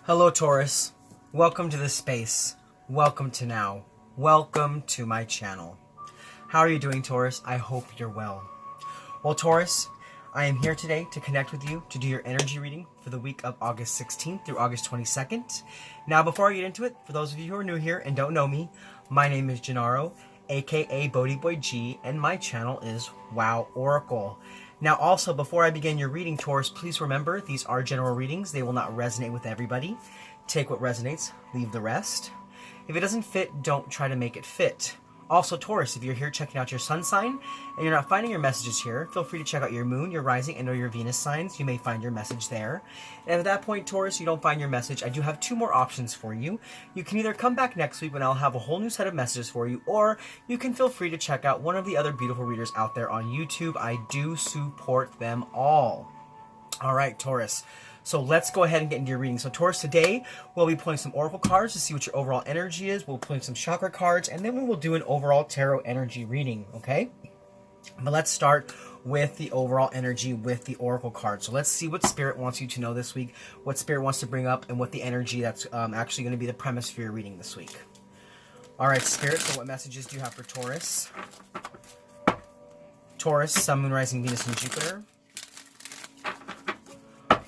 Hello, Taurus. Welcome to this space. Welcome to now. Welcome to my channel. How are you doing, Taurus? I hope you're well. Well, Taurus, I am here today to connect with you to do your energy reading for the week of August 16th through August 22nd. Now, before I get into it, for those of you who are new here and don't know me, my name is Gennaro, aka BhodiBoy G, and my channel is Wow Oracle. Now, also, before I begin your reading, Taurus, please remember these are general readings. They will not resonate with everybody. Take what resonates, leave the rest. If it doesn't fit, don't try to make it fit. Also, Taurus, if you're here checking out your sun sign and you're not finding your messages here, feel free to check out your moon, your rising, and or your Venus signs. You may find your message there. And at that point, Taurus, you don't find your message, I do have two more options for you. You can either come back next week when I'll have a whole new set of messages for you, or you can feel free to check out one of the other beautiful readers out there on YouTube. I do support them all. All right, Taurus. So let's go ahead and get into your reading. So Taurus, today we'll be pulling some oracle cards to see what your overall energy is. We'll pull some chakra cards, and then we will do an overall tarot energy reading, okay? But let's start with the overall energy with the oracle card. So let's see what Spirit wants you to know this week, what Spirit wants to bring up, and what the energy that's actually going to be the premise for your reading this week. All right, Spirit, so what messages do you have for Taurus? Taurus, Sun, Moon, Rising, Venus, and Jupiter,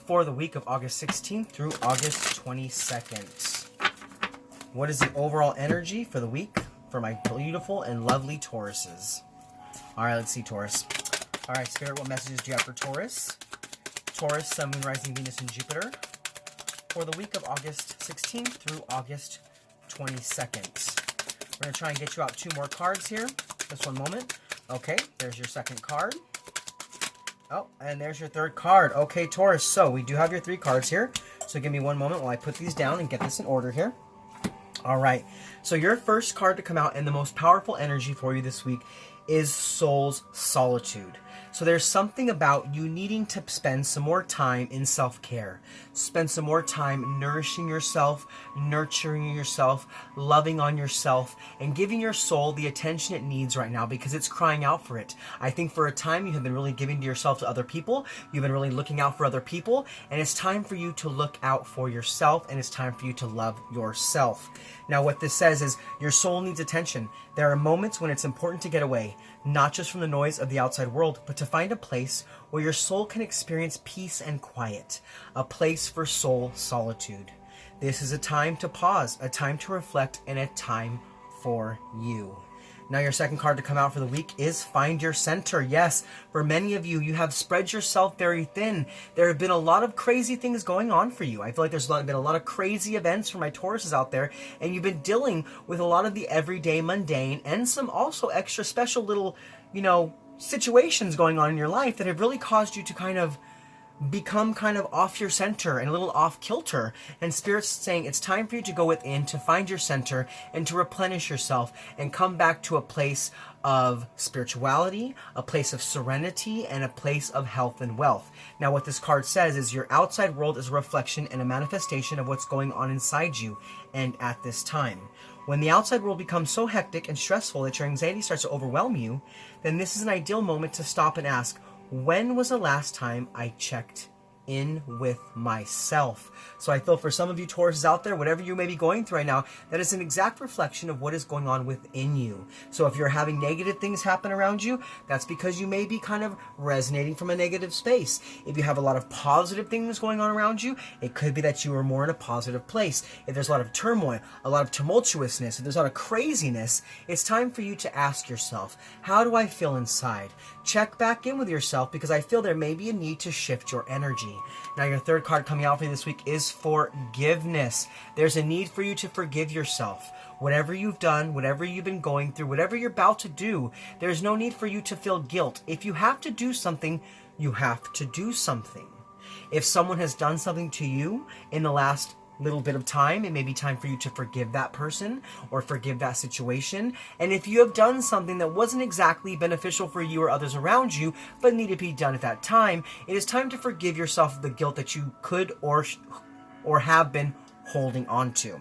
for the week of August 16th through August 22nd. What is the overall energy for the week for my beautiful and lovely Tauruses? All right, let's see, Taurus. All right, Spirit, what messages do you have for Taurus? Taurus, Sun, Moon, Rising, Venus, and Jupiter, for the week of August 16th through August 22nd. We're going to try and get you out two more cards here. Just one moment. Okay, there's your second card. Oh, and there's your third card. Okay, Taurus, so we do have your three cards here. So give me one moment while I put these down and get this in order here. All right, so your first card to come out and the most powerful energy for you this week is Soul's Solitude. So there's something about you needing to spend some more time in self-care. Spend some more time nourishing yourself, nurturing yourself, loving on yourself, and giving your soul the attention it needs right now because it's crying out for it. I think for a time you have been really giving to yourself to other people. You've been really looking out for other people, and it's time for you to look out for yourself, and it's time for you to love yourself. Now, what this says is your soul needs attention. There are moments when it's important to get away, not just from the noise of the outside world, but to find a place where your soul can experience peace and quiet, a place for soul solitude. This is a time to pause, a time to reflect, and a time for you. Now, your second card to come out for the week is Find Your Center. Yes, for many of you, you have spread yourself very thin. There have been a lot of crazy things going on for you. I feel like there's been a lot of crazy events for my Tauruses out there, and you've been dealing with a lot of the everyday mundane and some also extra special little, situations going on in your life that have really caused you to kind of become kind of off your center and a little off kilter. And Spirit's saying it's time for you to go within, to find your center and to replenish yourself and come back to a place of spirituality, a place of serenity, and a place of health and wealth. Now, what this card says is your outside world is a reflection and a manifestation of what's going on inside you and at this time. When the outside world becomes so hectic and stressful that your anxiety starts to overwhelm you, then this is an ideal moment to stop and ask, when was the last time I checked in with myself? So I feel for some of you Tauruses out there, whatever you may be going through right now, that is an exact reflection of what is going on within you. So if you're having negative things happen around you, that's because you may be kind of resonating from a negative space. If you have a lot of positive things going on around you, it could be that you are more in a positive place. If there's a lot of turmoil, a lot of tumultuousness, if there's a lot of craziness, it's time for you to ask yourself, how do I feel inside? Check back in with yourself because I feel there may be a need to shift your energy. Now, your third card coming out for you this week is Forgiveness. There's a need for you to forgive yourself. Whatever you've done, whatever you've been going through, whatever you're about to do, there's no need for you to feel guilt. If you have to do something, you have to do something. If someone has done something to you in the last little bit of time, it may be time for you to forgive that person or forgive that situation. And if you have done something that wasn't exactly beneficial for you or others around you, but needed to be done at that time, it is time to forgive yourself of the guilt that you could or have been holding on to.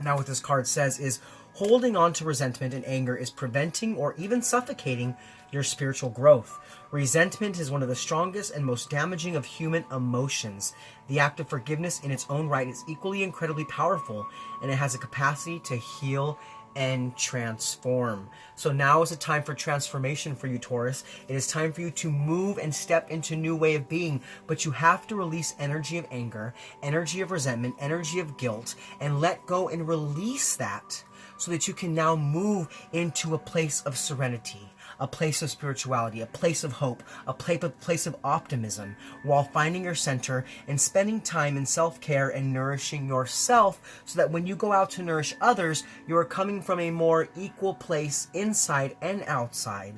Now, what this card says is Holding on to resentment and anger is preventing or even suffocating your spiritual growth. Resentment is one of the strongest and most damaging of human emotions. The act of forgiveness in its own right is equally incredibly powerful, and it has a capacity to heal and transform. So now is a time for transformation for you, Taurus. It is time for you to move and step into a new way of being, but you have to release energy of anger, energy of resentment, energy of guilt, and let go and release that so that you can now move into a place of serenity, a place of spirituality, a place of hope, a place of optimism, while finding your center and spending time in self-care and nourishing yourself, so that when you go out to nourish others, you are coming from a more equal place inside and outside,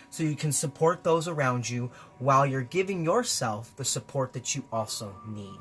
so you can support those around you while you're giving yourself the support that you also need.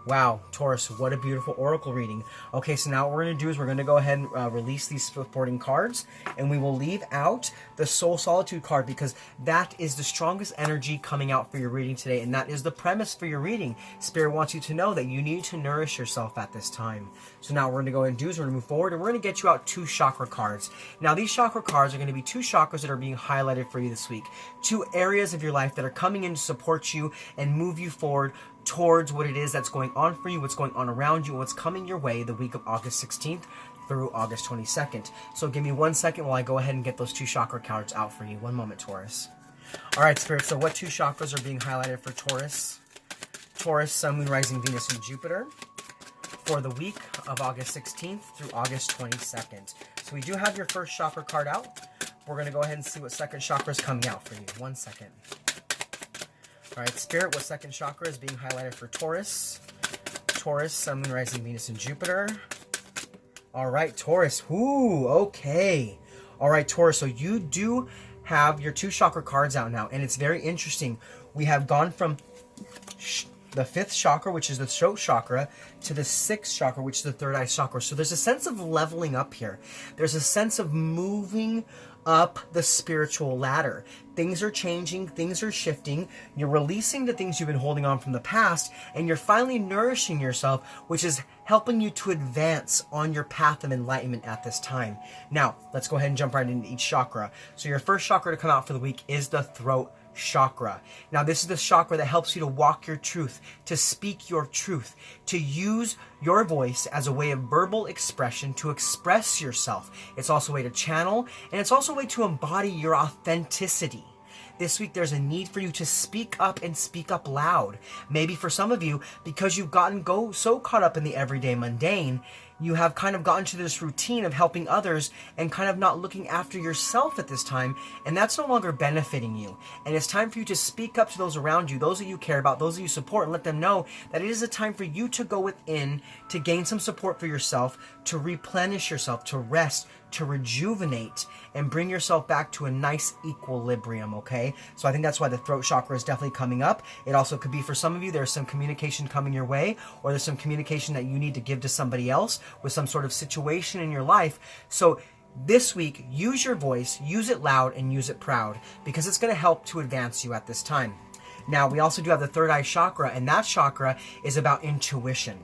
Wow, Taurus, what a beautiful oracle reading. Okay, so now what we're going to do is we're going to go ahead and release these supporting cards, and we will leave out the Soul Solitude card, because that is the strongest energy coming out for your reading today, and that is the premise for your reading. Spirit wants you to know that you need to nourish yourself at this time. So now what we're going to go ahead and do is we're going to move forward, and we're going to get you out 2 chakra cards. Now, these chakra cards are going to be 2 chakras that are being highlighted for you this week. 2 areas of your life that are coming in to support you and move you forward towards what it is that's going on for you, what's going on around you, what's coming your way the week of August 16th through August 22nd. So give me 1 second while I go ahead and get those 2 chakra cards out for you. 1 moment, Taurus. All right, Spirit, so what 2 chakras are being highlighted for Taurus? Taurus, Sun, Moon, Rising, Venus, and Jupiter for the week of August 16th through August 22nd. So we do have your first chakra card out. We're going to go ahead and see what second chakra is coming out for you. 1 second. All right, Spirit, what second chakra is being highlighted for Taurus? Taurus, Sun, Moon, Rising, Venus, and Jupiter. All right, Taurus. Ooh, okay. All right, Taurus, so you do have your 2 chakra cards out now, and it's very interesting. We have gone from the 5th chakra, which is the throat chakra, to the 6th chakra, which is the third eye chakra. So there's a sense of leveling up here. There's a sense of moving up the spiritual ladder. Things are changing, things are shifting. You're releasing the things you've been holding on from the past, and you're finally nourishing yourself, which is helping you to advance on your path of enlightenment at this time. Now, let's go ahead and jump right into each chakra. So your first chakra to come out for the week is the throat chakra. Now, this is the chakra that helps you to walk your truth, to speak your truth, to use your voice as a way of verbal expression, to express yourself. It's also a way to channel, and it's also a way to embody your authenticity. This week, there's a need for you to speak up and speak up loud. Maybe for some of you, because you've gotten so caught up in the everyday mundane, you have kind of gotten to this routine of helping others and kind of not looking after yourself at this time, and that's no longer benefiting you. And it's time for you to speak up to those around you, those that you care about, those that you support, and let them know that it is a time for you to go within, to gain some support for yourself, to replenish yourself, to rest, to rejuvenate, and bring yourself back to a nice equilibrium, okay? So I think that's why the throat chakra is definitely coming up. It also could be for some of you, there's some communication coming your way, or there's some communication that you need to give to somebody else with some sort of situation in your life. So this week, use your voice, use it loud, and use it proud, because it's going to help to advance you at this time. Now, we also do have the third eye chakra, and that chakra is about intuition.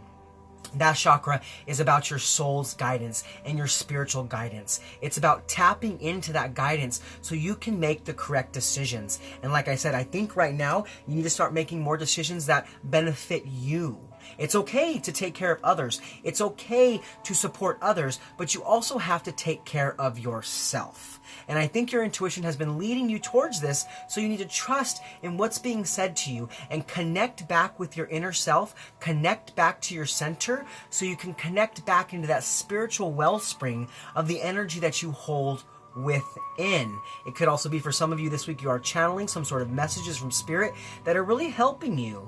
That chakra is about your soul's guidance and your spiritual guidance. It's about tapping into that guidance so you can make the correct decisions. And like I said, I think right now you need to start making more decisions that benefit you. It's okay to take care of others. It's okay to support others, but you also have to take care of yourself. And I think your intuition has been leading you towards this, so you need to trust in what's being said to you and connect back with your inner self, connect back to your center, so you can connect back into that spiritual wellspring of the energy that you hold within. It could also be for some of you this week, you are channeling some sort of messages from spirit that are really helping you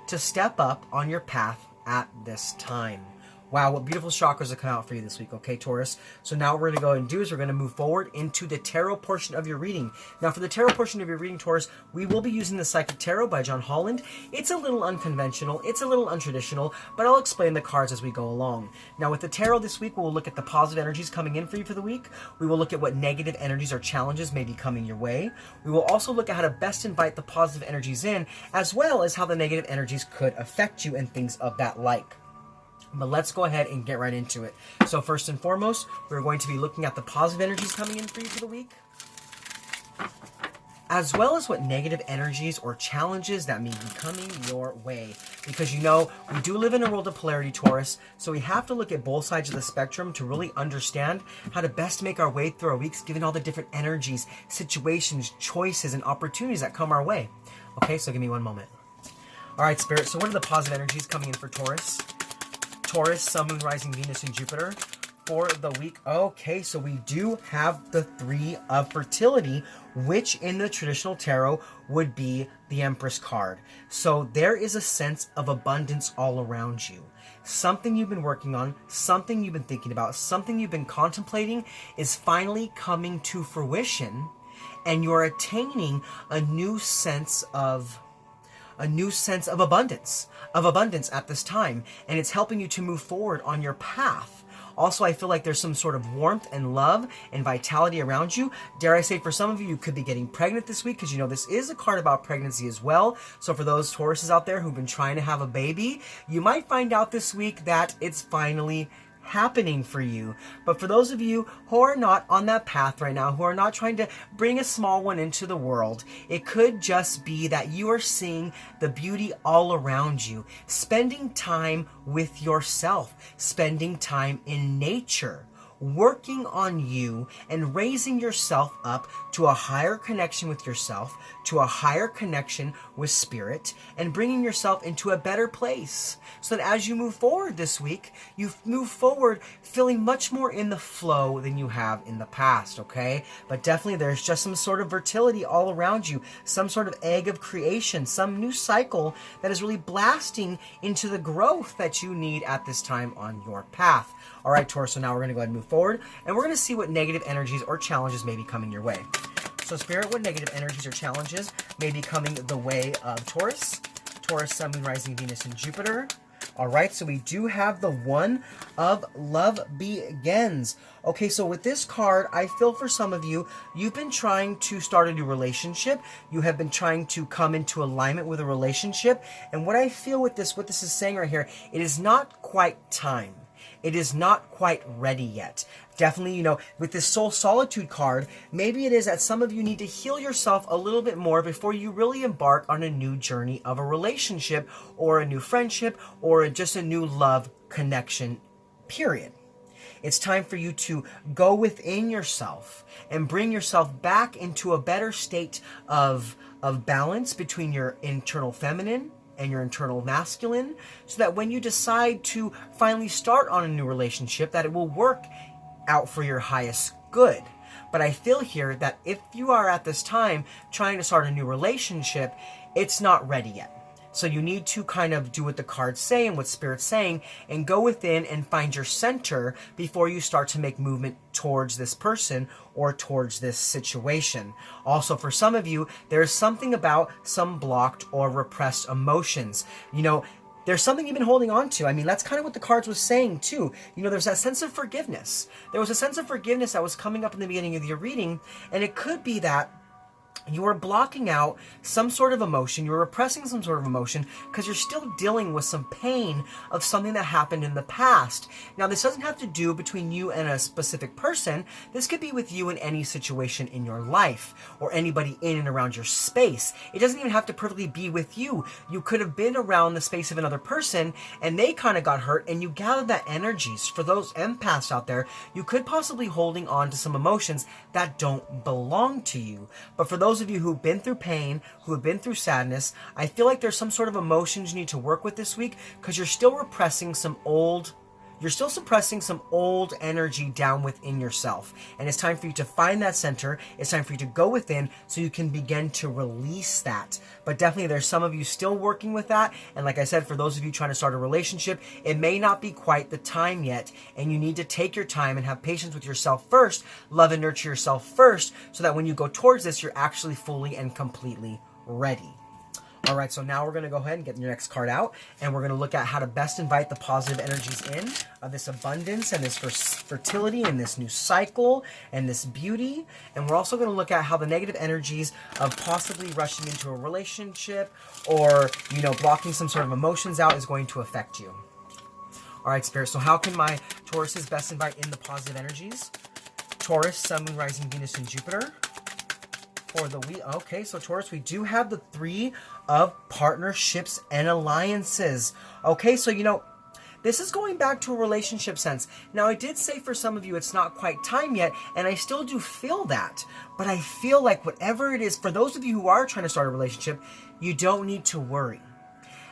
to step up on your path at this time. Wow, what beautiful chakras have come out for you this week, okay, Taurus? So now what we're going to go and do is we're going to move forward into the tarot portion of your reading. Now, for the tarot portion of your reading, Taurus, we will be using the Psychic Tarot by Holland. It's a little unconventional, it's a little untraditional, but I'll explain the cards as we go along. Now, with the tarot this week, we'll look at the positive energies coming in for you for the week. We will look at what negative energies or challenges may be coming your way. We will also look at how to best invite the positive energies in, as well as how the negative energies could affect you and things of that like. But let's go ahead and get right into it. So first and foremost, we're going to be looking at the positive energies coming in for you for the week, as well as what negative energies or challenges that may be coming your way. Because you know, we do live in a world of polarity, Taurus, so we have to look at both sides of the spectrum to really understand how to best make our way through our weeks, given all the different energies, situations, choices, and opportunities that come our way. Okay, so give me one moment. All right, Spirit, so what are the positive energies coming in for Taurus? Taurus, Sun, Moon, Rising, Venus, and Jupiter for the week. Okay, so we do have the Three of Fertility, which in the traditional tarot would be the Empress card. So there is a sense of abundance all around you. Something you've been working on, something you've been thinking about, something you've been contemplating is finally coming to fruition, and you're attaining a new sense of abundance at this time, and it's helping you to move forward on your path. Also, I feel like there's some sort of warmth and love and vitality around you. Dare I say, for some of you, you could be getting pregnant this week, because you know this is a card about pregnancy as well. So for those Tauruses out there who've been trying to have a baby, you might find out this week that it's finally happening for you. But for those of you who are not on that path right now, who are not trying to bring a small one into the world, it could just be that you are seeing the beauty all around you, spending time with yourself, spending time in nature, working on you and raising yourself up to a higher connection with yourself, to a higher connection with spirit, and bringing yourself into a better place. So that as you move forward this week, you move forward feeling much more in the flow than you have in the past, okay? But definitely there's just some sort of fertility all around you, some sort of egg of creation, some new cycle that is really blasting into the growth that you need at this time on your path. All right, Taurus, so now we're going to go ahead and move forward, and we're going to see what negative energies or challenges may be coming your way. So, Spirit, what negative energies or challenges may be coming the way of Taurus? Taurus, Sun, Moon, Rising, Venus, and Jupiter. All right, so we do have the One of Love Begins. Okay, so with this card, I feel for some of you, you've been trying to start a new relationship. You have been trying to come into alignment with a relationship. And what I feel with this, what this is saying right here, it is not quite time. It is not quite ready yet. Definitely, you know, with this Soul Solitude card, maybe it is that some of you need to heal yourself a little bit more before you really embark on a new journey of a relationship or a new friendship or just a new love connection, period. It's time for you to go within yourself and bring yourself back into a better state of balance between your internal feminine and your internal masculine, so that when you decide to finally start on a new relationship, that it will work out for your highest good. But I feel here that if you are at this time trying to start a new relationship, it's not ready yet. So you need to kind of do what the cards say and what Spirit's saying, and go within and find your center before you start to make movement towards this person or towards this situation. Also, for some of you, there's something about some blocked or repressed emotions. You know, there's something you've been holding on to. I mean, that's kind of what the cards was saying too. You know, there's that sense of forgiveness. There was a sense of forgiveness that was coming up in the beginning of your reading, and it could be that you are blocking out some sort of emotion, you're repressing some sort of emotion because you're still dealing with some pain of something that happened in the past. Now, this doesn't have to do between you and a specific person. This could be with you in any situation in your life or anybody in and around your space. It doesn't even have to perfectly be with you. You could have been around the space of another person and they kind of got hurt, and you gathered that energies. For those empaths out there, you could possibly holding on to some emotions that don't belong to you. But for those of you who've been through pain, who have been through sadness, I feel like there's some sort of emotions you need to work with this week, because you're still repressing some old, you're still suppressing some old energy down within yourself. And it's time for you to find that center. It's time for you to go within so you can begin to release that. But definitely there's some of you still working with that. And like I said, for those of you trying to start a relationship, it may not be quite the time yet. And you need to take your time and have patience with yourself first. Love and nurture yourself first, so that when you go towards this, you're actually fully and completely ready. All right, so now we're going to go ahead and get your next card out, and we're going to look at how to best invite the positive energies in of this abundance and this fertility and this new cycle and this beauty. And we're also going to look at how the negative energies of possibly rushing into a relationship or, you know, blocking some sort of emotions out is going to affect you. All right, Spirit. So how can my Tauruses best invite in the positive energies? Taurus, Sun, Moon, Rising, Venus, and Jupiter. For the week. Okay, so Taurus, we do have the 3 of partnerships and alliances. Okay, so this is going back to a relationship sense. Now, I did say for some of you it's not quite time yet, and I still do feel that. But I feel like whatever it is, for those of you who are trying to start a relationship, you don't need to worry.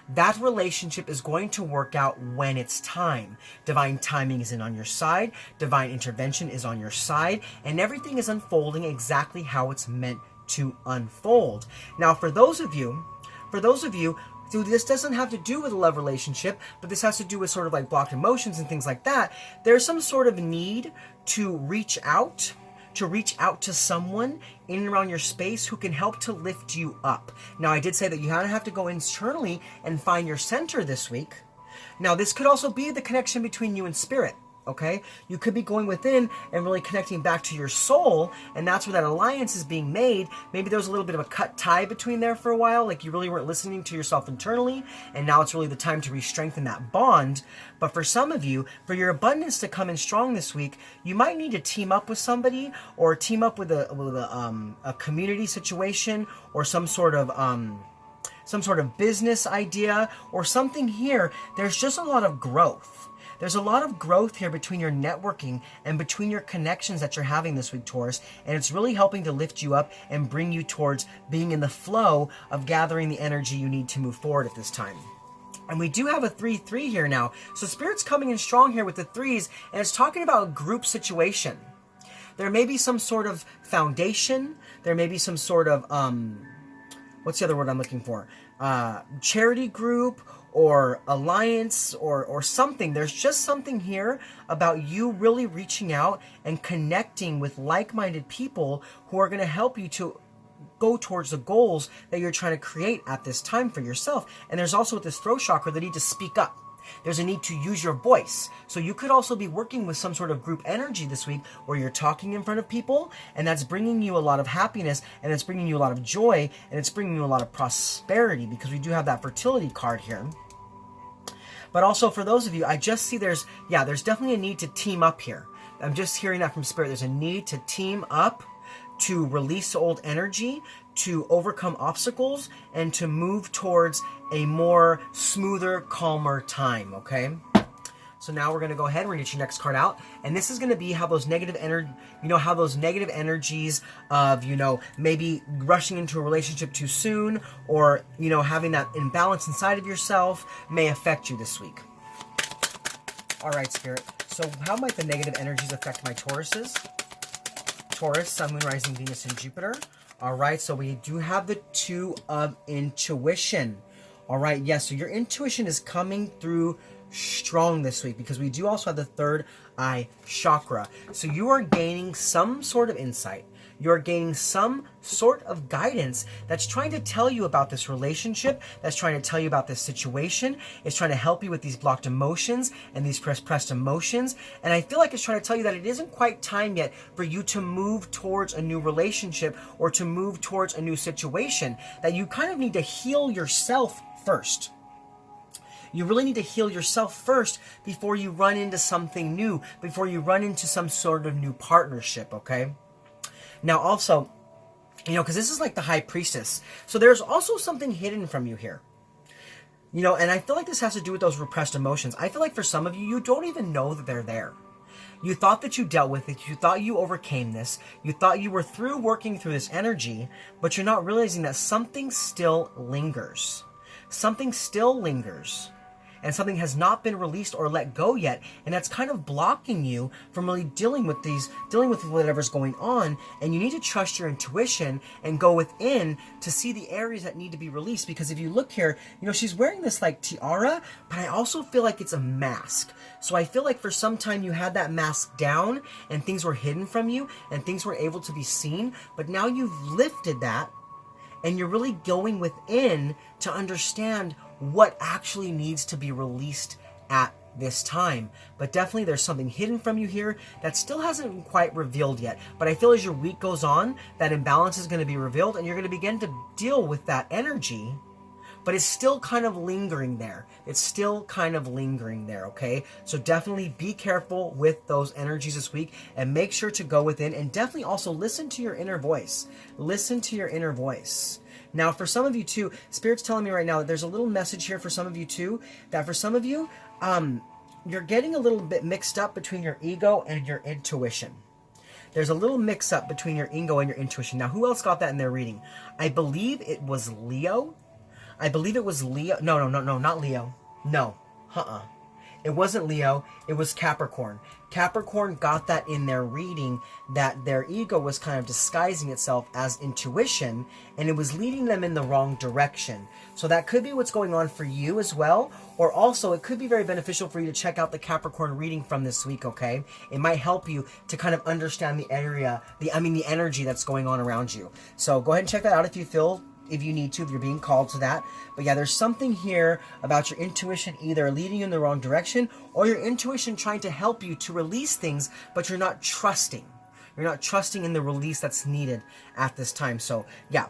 That relationship is going to work out when it's time. Divine timing is on your side. Divine intervention is on your side. And everything is unfolding exactly how it's meant to unfold. Now, for those of you, this doesn't have to do with a love relationship, but this has to do with sort of like blocked emotions and things like that. There's some sort of need to reach out to someone in and around your space who can help to lift you up. Now, I did say that you have to go internally and find your center this week. Now, this could also be the connection between you and spirit. Okay, you could be going within and really connecting back to your soul, and that's where that alliance is being made. Maybe there was a little bit of a cut tie between there for a while, like you really weren't listening to yourself internally, and now it's really the time to re-strengthen that bond. But for some of you, for your abundance to come in strong this week, you might need to team up with somebody, or team up with a community situation, or some sort of business idea, or something here. There's just a lot of growth. There's a lot of growth here between your networking and between your connections that you're having this week, Taurus, and it's really helping to lift you up and bring you towards being in the flow of gathering the energy you need to move forward at this time. And we do have a 3-3 here now. So Spirit's coming in strong here with the 3s, and it's talking about a group situation. There may be some sort of foundation. There may be some sort of, what's the other word I'm looking for? Charity group, or alliance, or something. There's just something here about you really reaching out and connecting with like-minded people who are going to help you to go towards the goals that you're trying to create at this time for yourself. And there's also with this throat chakra the need to speak up. There's a need to use your voice. So you could also be working with some sort of group energy this week where you're talking in front of people, and that's bringing you a lot of happiness, and it's bringing you a lot of joy, and it's bringing you a lot of prosperity, because we do have that fertility card here. But also for those of you, I just see there's definitely a need to team up here. I'm just hearing that from Spirit. There's a need to team up, to release old energy, to overcome obstacles, and to move towards a more smoother, calmer time, okay? So now we're going to go ahead, we're going to get your next card out, and this is going to be how those negative energies of, maybe rushing into a relationship too soon, or, having that imbalance inside of yourself may affect you this week. All right, Spirit. So how might the negative energies affect my Tauruses? Taurus, Sun, Moon, Rising, Venus, and Jupiter. All right, so we do have the 2 of intuition. All right, yes, so your intuition is coming through strong this week, because we do also have the 3rd eye chakra. So you are gaining some sort of insight. You're gaining some sort of guidance that's trying to tell you about this relationship, that's trying to tell you about this situation. It's trying to help you with these blocked emotions and these repressed emotions. And I feel like it's trying to tell you that it isn't quite time yet for you to move towards a new relationship or to move towards a new situation, that you kind of need to heal yourself first. You really need to heal yourself first before you run into something new, before you run into some sort of new partnership, okay? Now also, because this is like the High Priestess, so there's also something hidden from you here. And I feel like this has to do with those repressed emotions. I feel like for some of you, you don't even know that they're there. You thought that you dealt with it, you thought you overcame this, you thought you were through working through this energy, but you're not realizing that something still lingers. Something still lingers. And something has not been released or let go yet, and that's kind of blocking you from really dealing with whatever's going on. And you need to trust your intuition and go within to see the areas that need to be released. Because if you look here, she's wearing this like tiara, but I also feel like it's a mask. So I feel like for some time you had that mask down and things were hidden from you and things were able to be seen, but now you've lifted that and you're really going within to understand what actually needs to be released at this time. But definitely there's something hidden from you here that still hasn't quite revealed yet. But I feel as your week goes on, that imbalance is going to be revealed, and you're going to begin to deal with that energy but it's still kind of lingering there. It's still kind of lingering there, okay? So definitely be careful with those energies this week, and make sure to go within, and definitely also listen to your inner voice. Listen to your inner voice. Now, for some of you too, Spirit's telling me right now that there's a little message here for some of you too, that for some of you, you're getting a little bit mixed up between your ego and your intuition. There's a little mix-up between your ego and your intuition. Now, who else got that in their reading? I believe it was Leo. I believe it was Leo. No, not Leo. No. It wasn't Leo. It was Capricorn. Capricorn got that in their reading, that their ego was kind of disguising itself as intuition, and it was leading them in the wrong direction. So that could be what's going on for you as well, or also it could be very beneficial for you to check out the Capricorn reading from this week, okay? It might help you to kind of understand the the energy that's going on around you. So go ahead and check that out if you need to, if you're being called to that. But yeah, there's something here about your intuition either leading you in the wrong direction, or your intuition trying to help you to release things, but you're not trusting. You're not trusting in the release that's needed at this time. So yeah,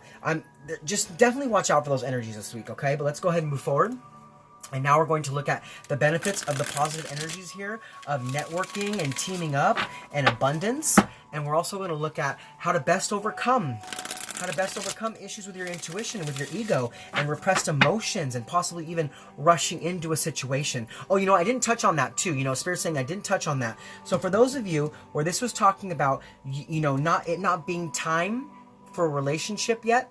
just definitely watch out for those energies this week, okay? But let's go ahead and move forward. And now we're going to look at the benefits of the positive energies here of networking and teaming up and abundance. And we're also going to look at how to best overcome issues with your intuition and with your ego and repressed emotions and possibly even rushing into a situation. Oh, I didn't touch on that too. Spirit's saying I didn't touch on that. So for those of you where this was talking about, not being time for a relationship yet,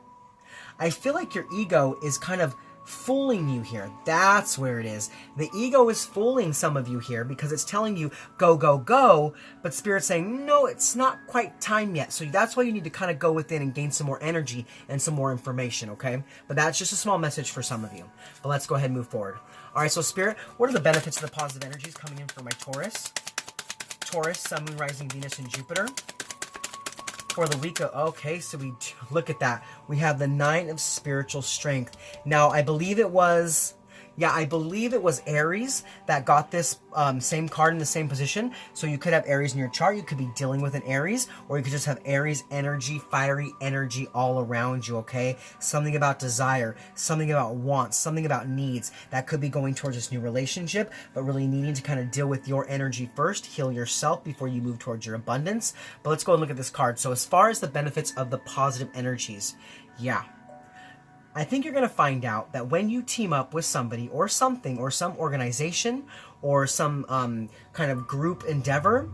I feel like your ego is kind of fooling you here. That's where it is. The ego is fooling some of you here because it's telling you go, go, go, but Spirit's saying no, it's not quite time yet. So that's why you need to kind of go within and gain some more energy and some more information, okay? But that's just a small message for some of you. But let's go ahead and move forward. All right, so Spirit, what are the benefits of the positive energies coming in for my Taurus? Taurus, Sun, Moon, Rising, Venus, and Jupiter. For the week of, okay, so we look at that. We have the 9 of spiritual strength. Now, I believe it was Aries that got this same card in the same position. So you could have Aries in your chart. You could be dealing with an Aries, or you could just have Aries energy, fiery energy all around you, okay? Something about desire, something about wants, something about needs that could be going towards this new relationship, but really needing to kind of deal with your energy first, heal yourself before you move towards your abundance. But let's go and look at this card. So as far as the benefits of the positive energies, yeah. I think you're going to find out that when you team up with somebody or something or some organization or some kind of group endeavor,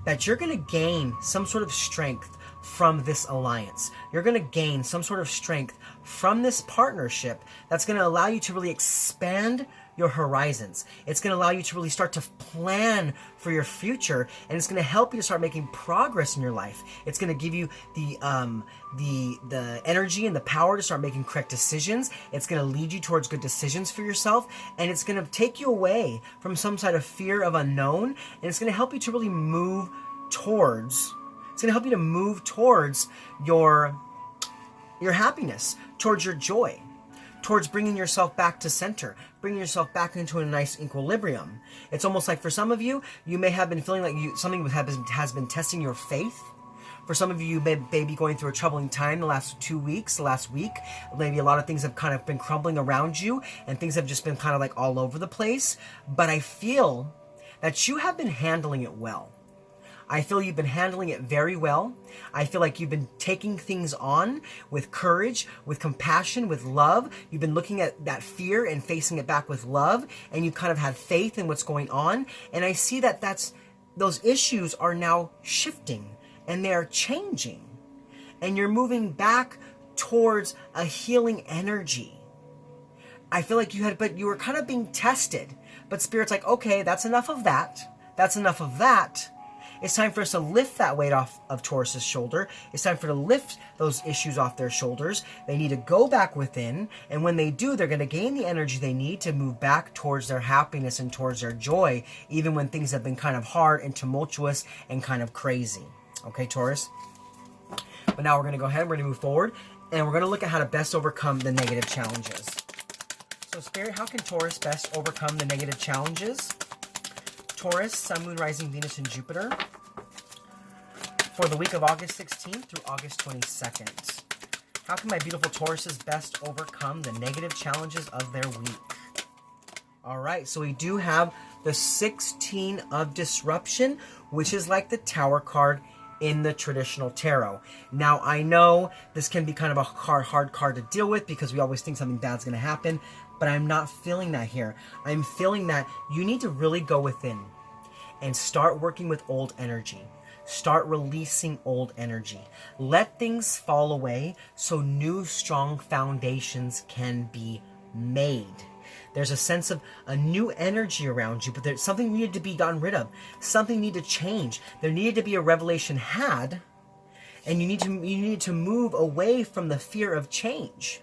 that you're going to gain some sort of strength from this alliance. You're going to gain some sort of strength from this partnership that's going to allow you to really expand your horizons. It's going to allow you to really start to plan for your future, and it's going to help you to start making progress in your life. It's going to give you the energy and the power to start making correct decisions. It's going to lead you towards good decisions for yourself, and it's going to take you away from some sort of fear of unknown, and it's going to help you to really move towards your happiness, towards your joy, towards bringing yourself back to center, bringing yourself back into a nice equilibrium. It's almost like for some of you, you may have been feeling like something has been testing your faith. For some of you, you may be going through a troubling time the last 2 weeks, the last week. Maybe a lot of things have kind of been crumbling around you, and things have just been kind of like all over the place. But I feel that you have been handling it well. I feel you've been handling it very well. I feel like you've been taking things on with courage, with compassion, with love. You've been looking at that fear and facing it back with love, and you kind of had faith in what's going on. And I see that those issues are now shifting and they're changing, and you're moving back towards a healing energy. I feel like you were kind of being tested, but Spirit's like, okay, that's enough of that. That's enough of that. It's time for us to lift that weight off of Taurus's shoulder. It's time for to lift those issues off their shoulders. They need to go back within, and when they do, they're going to gain the energy they need to move back towards their happiness and towards their joy, even when things have been kind of hard and tumultuous and kind of crazy. Okay, Taurus? But now we're going to go ahead, we're going to move forward, and we're going to look at how to best overcome the negative challenges. So, Spirit, how can Taurus best overcome the negative challenges? Taurus, Sun, Moon, Rising, Venus, and Jupiter for the week of August 16th through August 22nd. How can my beautiful Tauruses best overcome the negative challenges of their week? All right, so we do have the 16 of Disruption, which is like the Tower card in the traditional tarot. Now, I know this can be kind of a hard card to deal with because we always think something bad's going to happen, but I'm not feeling that here. I'm feeling that you need to really go within and start working with old energy. Start releasing old energy. Let things fall away so new, strong foundations can be made. There's a sense of a new energy around you, but there's something needed to be gotten rid of. Something needed to change. There needed to be a revelation had, and you need to move away from the fear of change.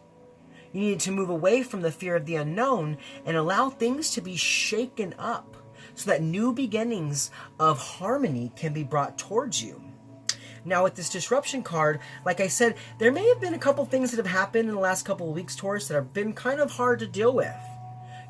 You need to move away from the fear of the unknown and allow things to be shaken up so that new beginnings of harmony can be brought towards you. Now, with this disruption card, like I said, there may have been a couple things that have happened in the last couple of weeks, Taurus, that have been kind of hard to deal with.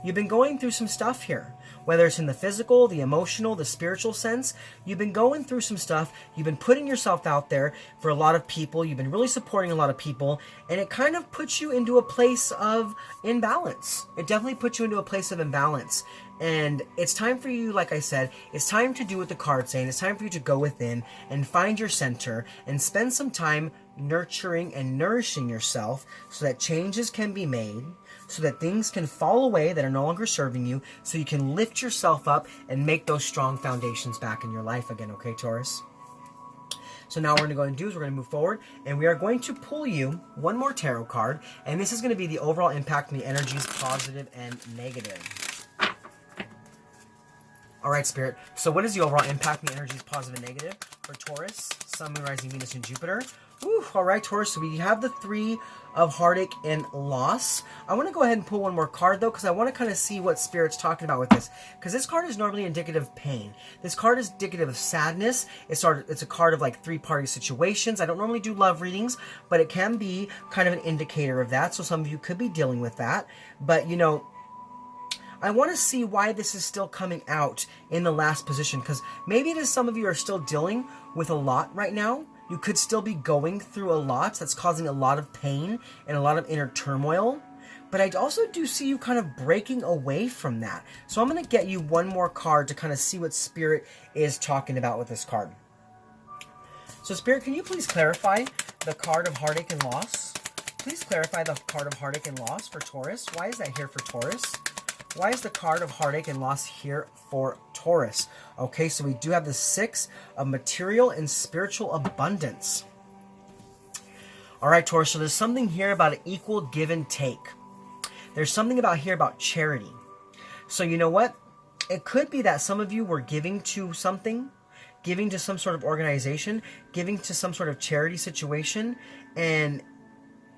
You've been going through some stuff here, whether it's in the physical, the emotional, the spiritual sense. You've been going through some stuff. You've been putting yourself out there for a lot of people. You've been really supporting a lot of people, and it kind of puts you into a place of imbalance. It definitely puts you into a place of imbalance. And it's time for you, like I said, it's time to do what the card's saying. It's time for you to go within and find your center and spend some time nurturing and nourishing yourself so that changes can be made, so that things can fall away that are no longer serving you, so you can lift yourself up and make those strong foundations back in your life again, okay, Taurus? So now what we're going to go and do is we're going to move forward, and we are going to pull you one more tarot card, and this is going to be the overall impact on the energies, positive and negative. All right, Spirit. So what is the overall impact on the energies, positive and negative, for Taurus, Sun, Moon, Rising, Venus, and Jupiter? Whew, all right, Taurus. So we have the 3 of heartache and loss. I want to go ahead and pull one more card, though, because I want to kind of see what Spirit's talking about with this. Because this card is normally indicative of pain. This card is indicative of sadness. It's a card of like 3-party situations. I don't normally do love readings, but it can be kind of an indicator of that. So some of you could be dealing with that. But, you know, I want to see why this is still coming out in the last position, because maybe it is some of you are still dealing with a lot right now. You could still be going through a lot that's causing a lot of pain and a lot of inner turmoil. But I also do see you kind of breaking away from that. So I'm going to get you one more card to kind of see what Spirit is talking about with this card. So Spirit, can you please clarify the card of heartache and loss? Please clarify the card of heartache and loss for Taurus. Why is that here for Taurus? Why is the card of heartache and loss here for Taurus? Okay, so we do have the 6 of material and spiritual abundance. All right, Taurus, so there's something here about an equal give and take. There's something about here about charity. So you know what? It could be that some of you were giving to something, giving to some sort of organization, giving to some sort of charity situation, and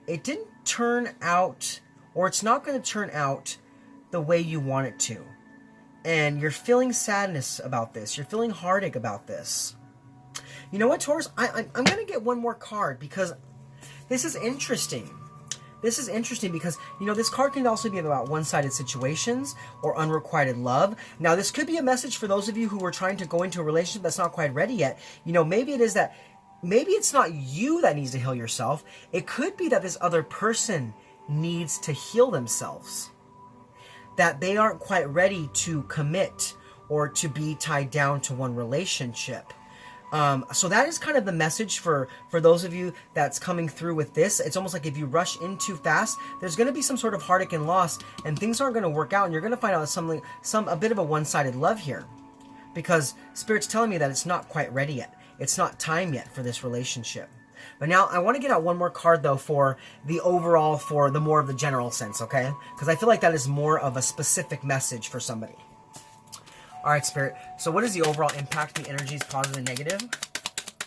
it didn't turn out, or it's not going to turn out the way you want it to. And you're feeling sadness about this. You're feeling heartache about this. You know what, Taurus? I'm going to get one more card because this is interesting. This is interesting because, you know, this card can also be about one-sided situations or unrequited love. Now, this could be a message for those of you who are trying to go into a relationship that's not quite ready yet. You know, maybe it is that, maybe it's not you that needs to heal yourself. It could be that this other person needs to heal themselves, that they aren't quite ready to commit or to be tied down to one relationship. So that is kind of the message for those of you that's coming through with this. It's almost like if you rush in too fast, there's going to be some sort of heartache and loss, and things aren't going to work out, and you're going to find out a bit of a one-sided love here, because Spirit's telling me that it's not quite ready yet. It's not time yet for this relationship. But now I want to get out one more card, though, for the overall, for the more of the general sense, okay? Because I feel like that is more of a specific message for somebody. All right, Spirit. So what is the overall impact, the energies, positive and negative,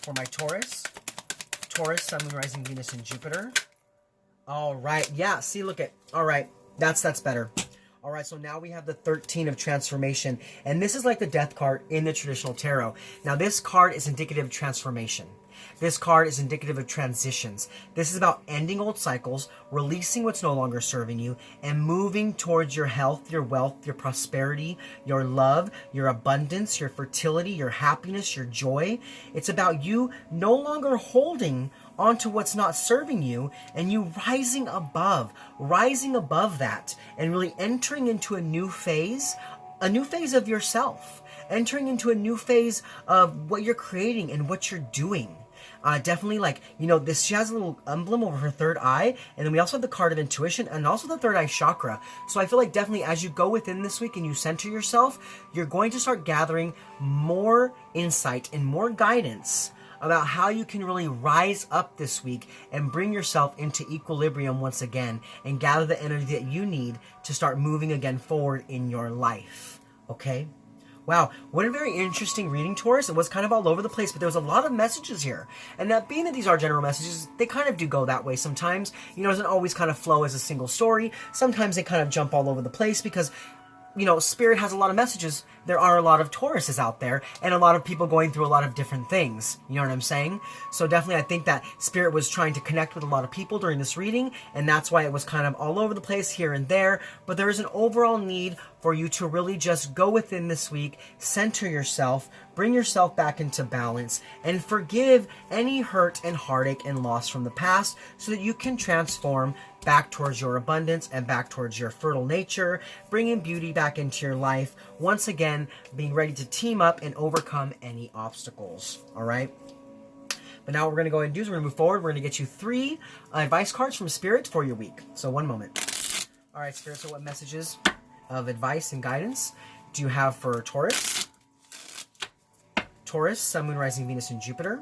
for my Taurus? Taurus, Sun, Moon, Rising, Venus, and Jupiter. All right. Yeah, see, look at... All right. That's better. All right, so now we have the 13 of transformation. And this is like the death card in the traditional tarot. Now, this card is indicative of transformation. This card is indicative of transitions. This is about ending old cycles, releasing what's no longer serving you, and moving towards your health, your wealth, your prosperity, your love, your abundance, your fertility, your happiness, your joy. It's about you no longer holding onto what's not serving you, and you rising above that, and really entering into a new phase of yourself, entering into a new phase of what you're creating and what you're doing. Definitely, like, you know, she has a little emblem over her third eye, and then we also have the card of intuition and also the third eye chakra. So I feel like definitely as you go within this week and you center yourself, you're going to start gathering more insight and more guidance about how you can really rise up this week and bring yourself into equilibrium once again and gather the energy that you need to start moving again forward in your life. Okay? Wow, what a very interesting reading, Taurus. It was kind of all over the place, but there was a lot of messages here. And that being that these are general messages, they kind of do go that way sometimes. You know, it doesn't always kind of flow as a single story. Sometimes they kind of jump all over the place because, you know, Spirit has a lot of messages. There are a lot of Tauruses out there and a lot of people going through a lot of different things. You know what I'm saying? So definitely I think that Spirit was trying to connect with a lot of people during this reading, and that's why it was kind of all over the place here and there. But there is an overall need for you to really just go within this week, center yourself, bring yourself back into balance, and forgive any hurt and heartache and loss from the past so that you can transform back towards your abundance and back towards your fertile nature, bringing beauty back into your life, once again, being ready to team up and overcome any obstacles, all right? But now what we're going to go ahead and do is we're going to move forward. We're going to get you 3 advice cards from Spirit for your week. So one moment. All right, Spirit, so what messages of advice and guidance do you have for Taurus? Taurus, Sun, Moon, Rising, Venus, and Jupiter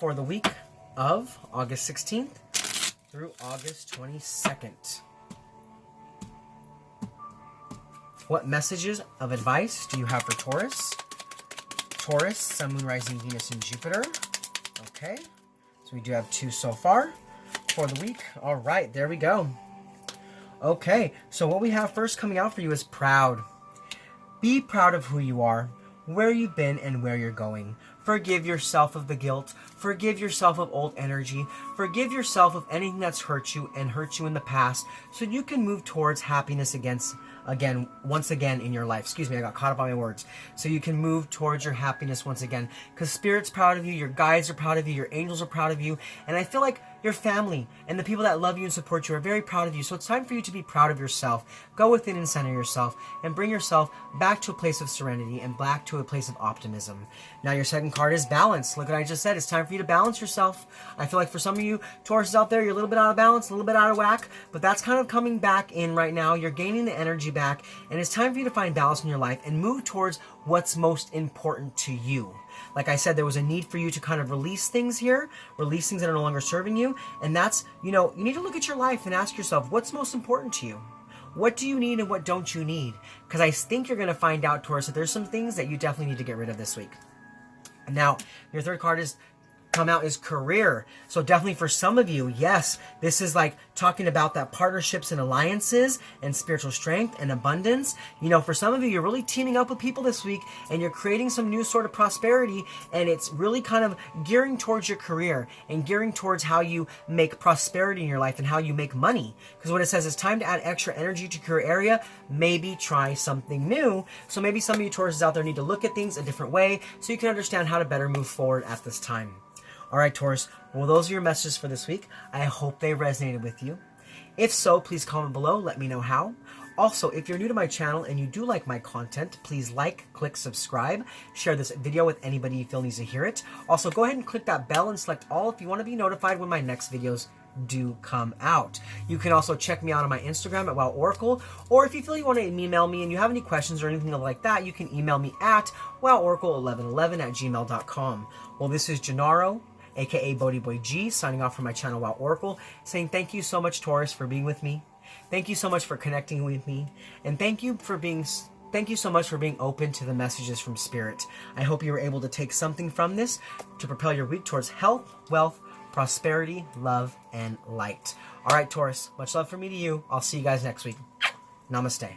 for the week of August 16th through August 22nd. What messages of advice do you have for Taurus? Taurus, Sun, Moon, Rising, Venus, and Jupiter. Okay, so we do have 2 so far for the week. All right, there we go. Okay, so what we have first coming out for you is proud. Be proud of who you are, where you've been, and where you're going. Forgive yourself of the guilt. Forgive yourself of old energy. Forgive yourself of anything that's hurt you in the past so you can move towards happiness once again in your life. Excuse me, I got caught up on my words. So you can move towards your happiness once again because Spirit's proud of you, your guides are proud of you, your angels are proud of you, and I feel like your family and the people that love you and support you are very proud of you. So it's time for you to be proud of yourself. Go within and center yourself and bring yourself back to a place of serenity and back to a place of optimism. Now your second card is balance. Look what I just said. It's time for you to balance yourself. I feel like for some of you Tauruses out there, you're a little bit out of balance, a little bit out of whack, but that's kind of coming back in right now. You're gaining the energy back, and it's time for you to find balance in your life and move towards what's most important to you. Like I said, there was a need for you to kind of release things here, release things that are no longer serving you, and that's, you know, you need to look at your life and ask yourself, what's most important to you? What do you need and what don't you need? Because I think you're going to find out, Taurus, that there's some things that you definitely need to get rid of this week. Now, your third card is come out is career. So definitely for some of you, yes, this is like talking about that partnerships and alliances and spiritual strength and abundance. You know, for some of you, you're really teaming up with people this week and you're creating some new sort of prosperity, and it's really kind of gearing towards your career and gearing towards how you make prosperity in your life and how you make money. Because what it says is time to add extra energy to your area, maybe try something new. So maybe some of you Tauruses out there need to look at things a different way so you can understand how to better move forward at this time. All right, Taurus, well, those are your messages for this week. I hope they resonated with you. If so, please comment below. Let me know how. Also, if you're new to my channel and you do like my content, please like, click subscribe, share this video with anybody you feel needs to hear it. Also, go ahead and click that bell and select all if you want to be notified when my next videos do come out. You can also check me out on my Instagram at WowOracle, or if you feel you want to email me and you have any questions or anything like that, you can email me at WowOracle1111@gmail.com. Well, this is Gennaro, aka BhodiBoy G, signing off from my channel WowOracle, saying thank you so much, Taurus, for being with me. Thank you so much for connecting with me, and thank you so much for being open to the messages from Spirit. I hope you were able to take something from this to propel your week towards health, wealth, prosperity, love, and light. All right, Taurus, much love from me to you. I'll see you guys next week. Namaste.